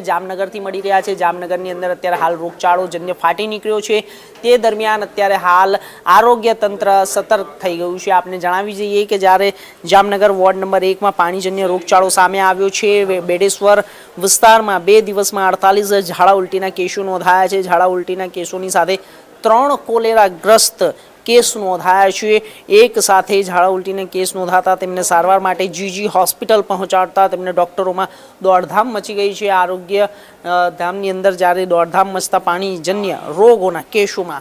જામનગરથી મળી રહ્યા છે। જામનગરની અંદર અત્યારે હાલ રોગચાળો જન્ય ફાટી નીકળ્યો છે। તે દરમિયાન અત્યારે હાલ આરોગ્ય તંત્ર સતર્ક થઈ ગયું છે। આપને જણાવી દઈએ કે જ્યારે જામનગર વોર્ડ નંબર 1 માં પાણીજન્ય રોગચાળો સામે આવ્યો છે। બેડેશ્વર વિસ્તારમાં 2 દિવસમાં 48 ઝાડા ઉલટીના કેસો નોંધાયા છે। ઝાડા ઉલટીના કેસોની સાથે 3 કોલેરાગ્રસ્ત केस नोंधाया है। एक साथ झाड़ा उल्टी ने केस नोंधाता तेमने सारवार माटे जीजी होस्पिटल पहोंचाडता तेमने डॉक्टरों में दौड़धाम मची गई है। आरोग्य धामनी अंदर जारे दौड़धाम मचता पाणीजन्य रोगोना केसों में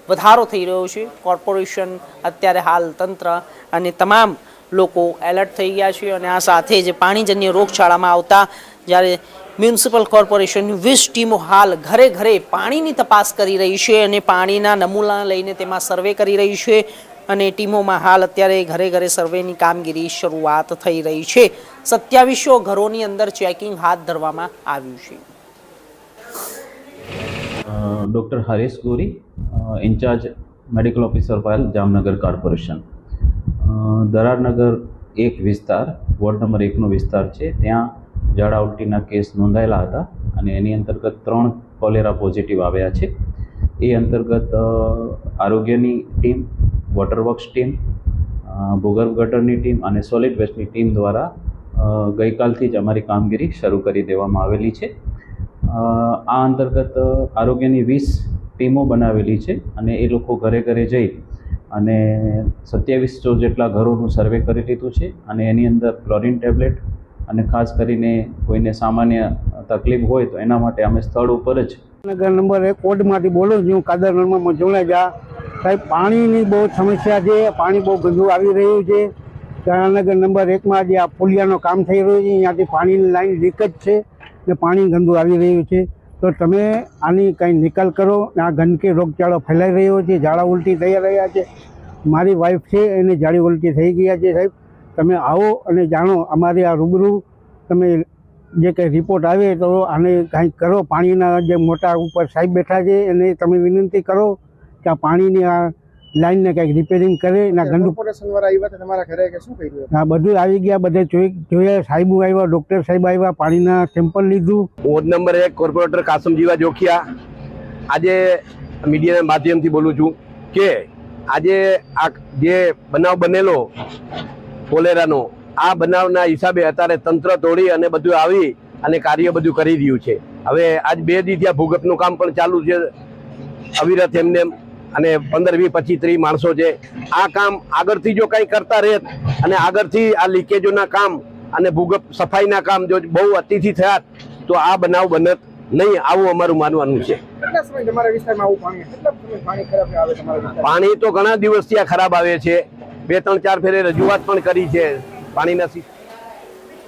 वधारो थई रह्यो छे। कॉर्पोरेशन अत्यारे हाल तंत्र अने तमाम लोको एलर्ट थई गया छे अने आ साथे ज पाणीजन्य रोगचाळामां आवता ज्यारे म्युनिसिपल कॉर्पोरेशन 20 टीमों हाल घरे घरे पाणीनी तपास करी रही है अने पाणीना नमूना लईने तेमां सर्वे करी रही है अने टीमोमां हाल अत्यारे घरे घरे सर्वेनी कामगीरी शरूआत थई रही है। 2700 घरोनी अंदर चेकिंग हाथ धरवामां आव्युं छे। Doctor Harish Gori, incharge medical officer फाइल जामनगर कॉर्पोरेशन। दरारनगर 1 विस्तार वोर्ड नंबर 1 नो विस्तार है। त्या झाड़ा उल्टीना केस नोंधायेला हता अने एनी अंतर्गत 3 कोलेरा पॉजिटिव आव्या छे। ए अंतर्गत आरोग्यनी टीम, वॉटरवर्क्स टीम, भूगर्भ गटरनी टीम अने सॉलिड वेस्टनी टीम द्वारा गई कालथी ज अमारी कामगीरी शरू करी देवामां आवेली छे। आ अंतर्गत आरोग्यनी 20 टीमों बनावेली छे अने ए लोको घरे घरे जई अने 2700 जेटला घरोनुं सर्वे करी लीधुं छे अने एनी अंदर क्लोरीन टेब्लेट અને ખાસ કરીને કોઈને સામાન્ય તકલીફ હોય તો એના માટે અમે સ્થળ ઉપર જ નગર નંબર 1 કોડમાંથી બોલું છું। કાદરનગરમાં મજોણાજા સાહેબ પાણીની બહુ સમસ્યા છે। પાણી બહુ ગંદુ આવી રહ્યું છે। જામનગર નંબર 1 માં જે આ પુલિયાનું કામ થઈ રહ્યું છે ત્યાંથી પાણીની લાઈન લીક જ છે ને પાણી ગંદુ આવી રહ્યું છે। તો તમે આની કંઈ નિકાલ કરો। આ ગંદકી રોગચાળો ફેલાઈ રહ્યો છે। ઝાડા ઉલટી થઈ રહ્યા છે। મારી વાઈફ છે એને ઝાડી ઉલટી થઈ ગયા છે। સાહેબ તમે આવો અને જાણો અમારી આ રૂબરૂ તમે જે કંઈ રિપોર્ટ આવે તો આને કંઈક કરો। પાણીના જે મોટા ઉપર સાહેબ બેઠા છે એને તમે વિનંતી કરો કે આ પાણીની આ લાઈનને કંઈક રિપેરિંગ કરે। ના ગંદુ કોર્પોરેશનવાળા આવ્યા હતા તમારા ઘરે કે શું કર્યું? હા બધું આવી ગયા, બધે જોયા, સાહેબો આવ્યા, ડૉક્ટર સાહેબ આવ્યા, પાણીના સેમ્પલ લીધું। વોર્ડ નંબર 1 કોર્પોરેટર કાસમજીવા જોખિયા આજે મીડિયાના માધ્યમથી બોલું છું કે આજે આ જે બનાવ બનેલો કોલેરાનો આ બનાવના હિસાબે અત્યારે તંત્ર તોડી અને બધું આવી અને કાર્ય બધું કરી રહ્યું છે। હવે આજ 2 દી ત્યાં ભૂગર્ભનું કામ પણ ચાલુ છે અવિરત એમને અને 15, 20, 25, 30 માણસો છે। આ કામ આગળથી જો કંઈ કરતા રહે અને આગળથી આ લીકેજોના કામ અને ભૂગર્ભ સફાઈના કામ જો બહુ અતિથી થયા તો આ બનાવ બનત નહીં, આવું અમારું માનવાનું છે। કેટલા સમય તમારા વિસ્તારમાં આવું પાણી કેટલા સમય પાણી ખરાબ આવે તમારા વિસ્તારમાં? પાણી તો ઘણા દિવસથી આ ખરાબ આવે છે। 2, 3, 4 ફેરે રજૂઆત પણ કરી છે પાણીના